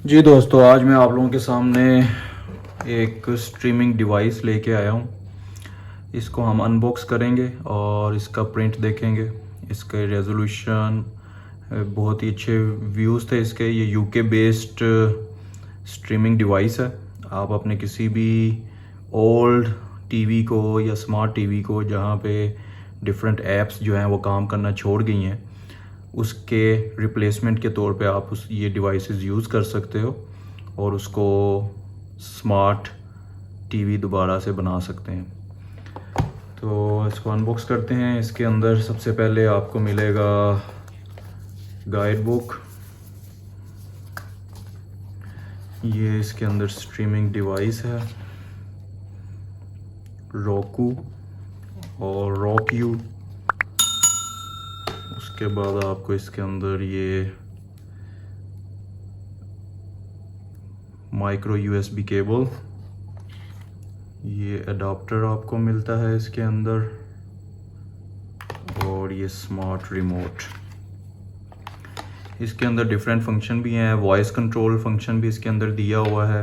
जी दोस्तों, आज मैं आप लोगों के सामने एक स्ट्रीमिंग डिवाइस लेके आया हूँ। इसको हम अनबॉक्स करेंगे और इसका प्रिंट देखेंगे। इसके रेजोल्यूशन बहुत ही अच्छे व्यूज़ थे इसके। ये यूके बेस्ड स्ट्रीमिंग डिवाइस है। आप अपने किसी भी ओल्ड टीवी को या स्मार्ट टीवी को जहाँ पे डिफरेंट ऐप्स जो हैं वो काम करना छोड़ गई हैं, उसके रिप्लेसमेंट के तौर पे आप उस ये डिवाइसेस यूज़ कर सकते हो और उसको स्मार्ट टीवी दोबारा से बना सकते हैं। तो इसको अनबॉक्स करते हैं। इसके अंदर सबसे पहले आपको मिलेगा गाइड बुक। ये इसके अंदर स्ट्रीमिंग डिवाइस है, roku और roku। उसके बाद आपको इसके अंदर ये माइक्रो यूएसबी केबल, ये अडाप्टर आपको मिलता है इसके अंदर, और ये स्मार्ट रिमोट। इसके अंदर डिफरेंट फंक्शन भी हैं। वॉइस कंट्रोल फंक्शन भी इसके अंदर दिया हुआ है।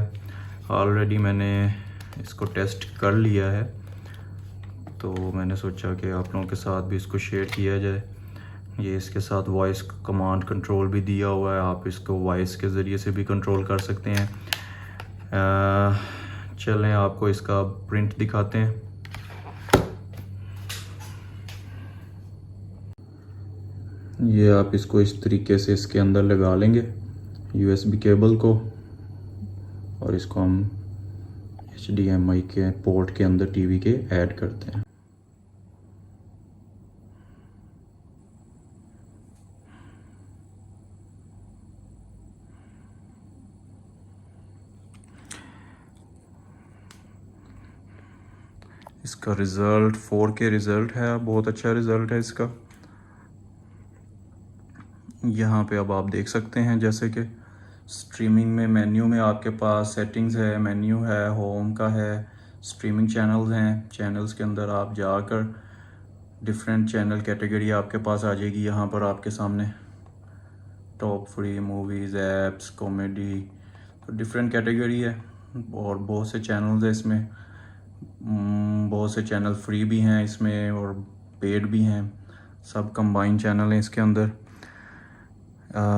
ऑलरेडी मैंने इसको टेस्ट कर लिया है, तो मैंने सोचा कि आप लोगों के साथ भी इसको शेयर किया जाए। ये इसके साथ वॉइस कमांड कंट्रोल भी दिया हुआ है। आप इसको वॉइस के ज़रिए से भी कंट्रोल कर सकते हैं। चलें आपको इसका प्रिंट दिखाते हैं। ये आप इसको इस तरीके से इसके अंदर लगा लेंगे यूएसबी केबल को, और इसको हम HDMI के पोर्ट के अंदर टीवी के ऐड करते हैं। इसका रिज़ल्ट 4K रिज़ल्ट है, बहुत अच्छा रिज़ल्ट है इसका। यहाँ पे अब आप देख सकते हैं जैसे कि स्ट्रीमिंग में मेन्यू में आपके पास सेटिंग्स है, मेन्यू है, होम का है, स्ट्रीमिंग चैनल्स हैं। चैनल्स के अंदर आप जाकर डिफरेंट चैनल कैटेगरी आपके पास आ जाएगी। यहाँ पर आपके सामने top free, movies, apps, comedy, तो डिफरेंट कैटेगरी है और बहुत से चैनल्स हैं इसमें। बहुत से चैनल फ्री भी हैं इसमें और पेड भी हैं, सब कंबाइन चैनल हैं इसके अंदर।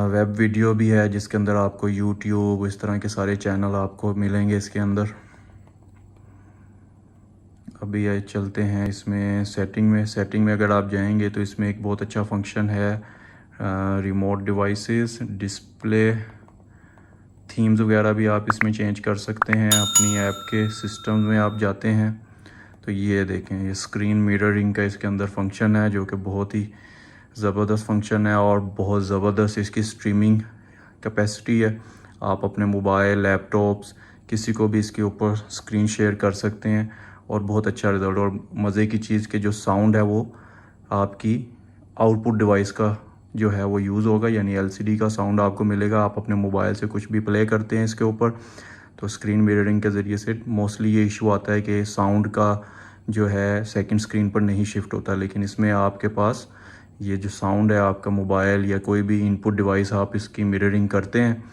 वेब वीडियो भी है जिसके अंदर आपको यूट्यूब, इस तरह के सारे चैनल आपको मिलेंगे इसके अंदर। अभी ये चलते हैं इसमें सेटिंग में अगर आप जाएंगे तो इसमें एक बहुत अच्छा फंक्शन है, रिमोट डिवाइसेस, डिस्प्ले, थीम्स वगैरह भी आप इसमें चेंज कर सकते हैं। अपनी ऐप के सिस्टम में आप जाते हैं तो ये देखें, ये स्क्रीन मिररिंग का इसके अंदर फंक्शन है जो कि बहुत ही ज़बरदस्त फंक्शन है और बहुत ज़बरदस्त इसकी स्ट्रीमिंग कैपेसिटी है। आप अपने मोबाइल, लैपटॉप्स, किसी को भी इसके ऊपर स्क्रीन शेयर कर सकते हैं और बहुत अच्छा रिज़ल्ट। और मज़े की चीज़ के जो साउंड है वो आपकी आउटपुट डिवाइस का जो है वो यूज़ होगा, यानी LCD का साउंड आपको मिलेगा। आप अपने मोबाइल से कुछ भी प्ले करते हैं इसके ऊपर तो स्क्रीन मिररिंग के ज़रिए से मोस्टली ये इशू आता है कि साउंड का जो है सेकंड स्क्रीन पर नहीं शिफ्ट होता, लेकिन इसमें आपके पास ये जो साउंड है, आपका मोबाइल या कोई भी इनपुट डिवाइस आप इसकी मिररिंग करते हैं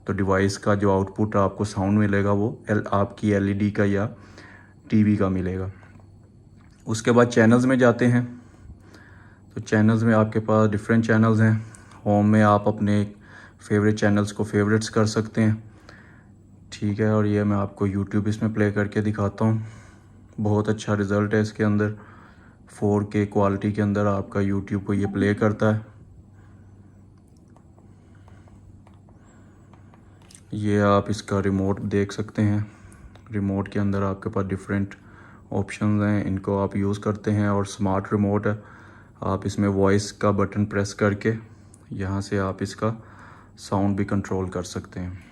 तो डिवाइस का जो आउटपुट आपको साउंड मिलेगा वो आपकी LED का या टीवी का मिलेगा। उसके बाद चैनल्स में जाते हैं तो चैनल्स में आपके पास डिफरेंट चैनल्स हैं। होम में आप अपने फेवरेट चैनल्स को फेवरेट्स कर सकते हैं, ठीक है। और ये मैं आपको यूट्यूब इसमें प्ले करके दिखाता हूँ। बहुत अच्छा रिज़ल्ट है इसके अंदर, 4K क्वालिटी के अंदर आपका यूट्यूब को ये प्ले करता है। ये आप इसका रिमोट देख सकते हैं। रिमोट के अंदर आपके पास डिफरेंट ऑप्शंस हैं, इनको आप यूज़ करते हैं और स्मार्ट रिमोट है। आप इसमें वॉइस का बटन प्रेस करके यहाँ से आप इसका साउंड भी कंट्रोल कर सकते हैं।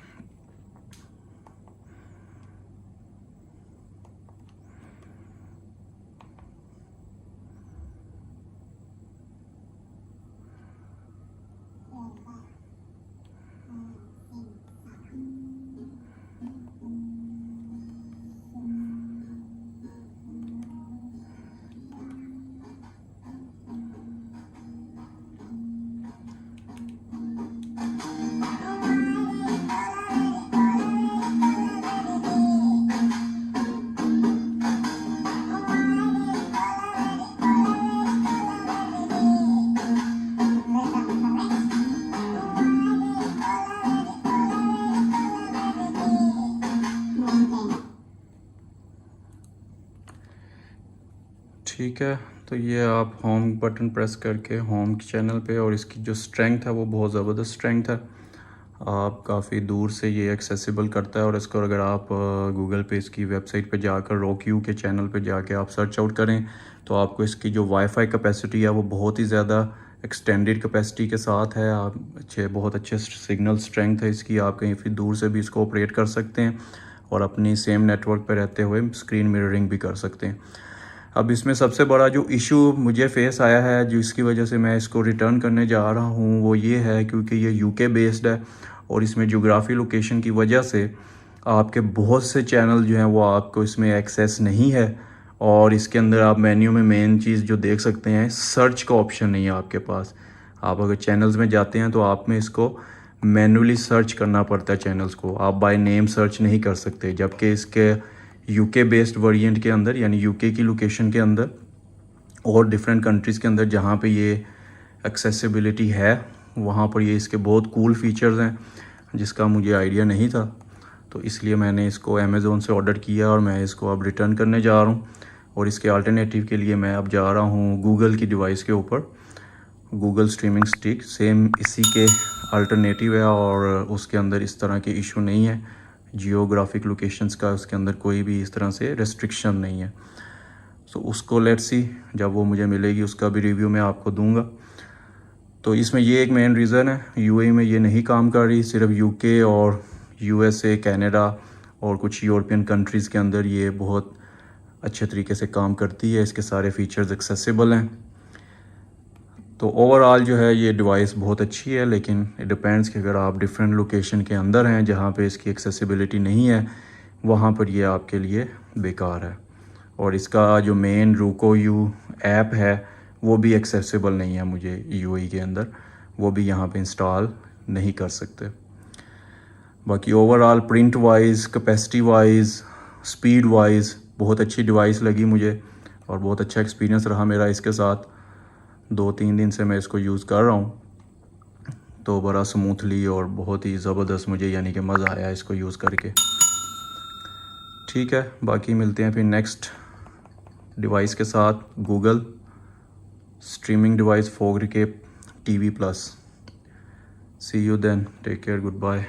ठीक है, तो ये आप होम बटन प्रेस करके होम चैनल पे, और इसकी जो स्ट्रेंथ है वो बहुत ज़बरदस्त स्ट्रेंथ है। आप काफ़ी दूर से ये एक्सेसिबल करता है। और इसको अगर आप गूगल पे इसकी वेबसाइट पे जाकर रॉकयू के चैनल पे जाके आप सर्च आउट करें तो आपको इसकी जो वाईफाई कैपेसिटी है वो बहुत ही ज़्यादा एक्सटेंडेड कैपेसिटी के साथ है। आप बहुत अच्छे सिग्नल स्ट्रेंथ है इसकी। आप कहीं फिर दूर से भी इसको ऑपरेट कर सकते हैं और अपनी सेम नेटवर्क पर रहते हुए स्क्रीन मिररिंग भी कर सकते हैं। अब इसमें सबसे बड़ा जो इशू मुझे फेस आया है, जो इसकी वजह से मैं इसको रिटर्न करने जा रहा हूँ, वो ये है क्योंकि ये यूके बेस्ड है और इसमें जोग्राफी लोकेशन की वजह से आपके बहुत से चैनल जो हैं वो आपको इसमें एक्सेस नहीं है। और इसके अंदर आप मेन्यू में मेन चीज़ जो देख सकते हैं, सर्च का ऑप्शन नहीं है आपके पास। आप अगर चैनल्स में जाते हैं तो आप में इसको मैन्युअली सर्च करना पड़ता है चैनल्स को, आप बाय नेम सर्च नहीं कर सकते। जबकि इसके यूके बेस्ड वेरिएंट के अंदर, यानी यूके की लोकेशन के अंदर और डिफरेंट कंट्रीज़ के अंदर जहाँ पे ये एक्सेसिबिलिटी है, वहाँ पर ये इसके बहुत कूल फीचर्स हैं जिसका मुझे आइडिया नहीं था। तो इसलिए मैंने इसको अमेज़ोन से ऑर्डर किया और मैं इसको अब रिटर्न करने जा रहा हूँ। और इसके अल्टरनेटिव के लिए मैं अब जा रहा हूँ गूगल की डिवाइस के ऊपर। गूगल स्ट्रीमिंग स्टिक सेम इसी के अल्टरनेटिव है और उसके अंदर इस तरह के इशू नहीं है। जियोग्राफिक लोकेशंस का उसके अंदर कोई भी इस तरह से रेस्ट्रिक्शन नहीं है। सो उसको लेट्स सी, जब वो मुझे मिलेगी उसका भी रिव्यू मैं आपको दूंगा। तो इसमें ये एक मेन रीज़न है, यूएई में ये नहीं काम कर रही, सिर्फ यूके और यूएसए, कनाडा और कुछ यूरोपियन कंट्रीज़ के अंदर ये बहुत अच्छे तरीके से काम करती है। इसके सारे फीचर्स एक्सेसिबल हैं। तो ओवरऑल जो है ये डिवाइस बहुत अच्छी है, लेकिन इट डिपेंड्स कि अगर आप डिफरेंट लोकेशन के अंदर हैं जहाँ पे इसकी एक्सेसिबिलिटी नहीं है, वहाँ पर ये आपके लिए बेकार है। और इसका जो मेन रूकोयू ऐप है वो भी एक्सेसिबल नहीं है मुझे यूएई के अंदर, वो भी यहाँ पे इंस्टॉल नहीं कर सकते। बाकी overall print wise, capacity wise, speed wise बहुत अच्छी डिवाइस लगी मुझे और बहुत अच्छा एक्सपीरियंस रहा मेरा इसके साथ। 2-3 दिन से मैं इसको यूज़ कर रहा हूँ, तो बड़ा स्मूथली और बहुत ही ज़बरदस्त मुझे यानी कि मज़ा आया इसको यूज़ करके। ठीक है, बाकी मिलते हैं फिर नेक्स्ट डिवाइस के साथ, Google streaming device 4K TV+। See you then, take care, good bye.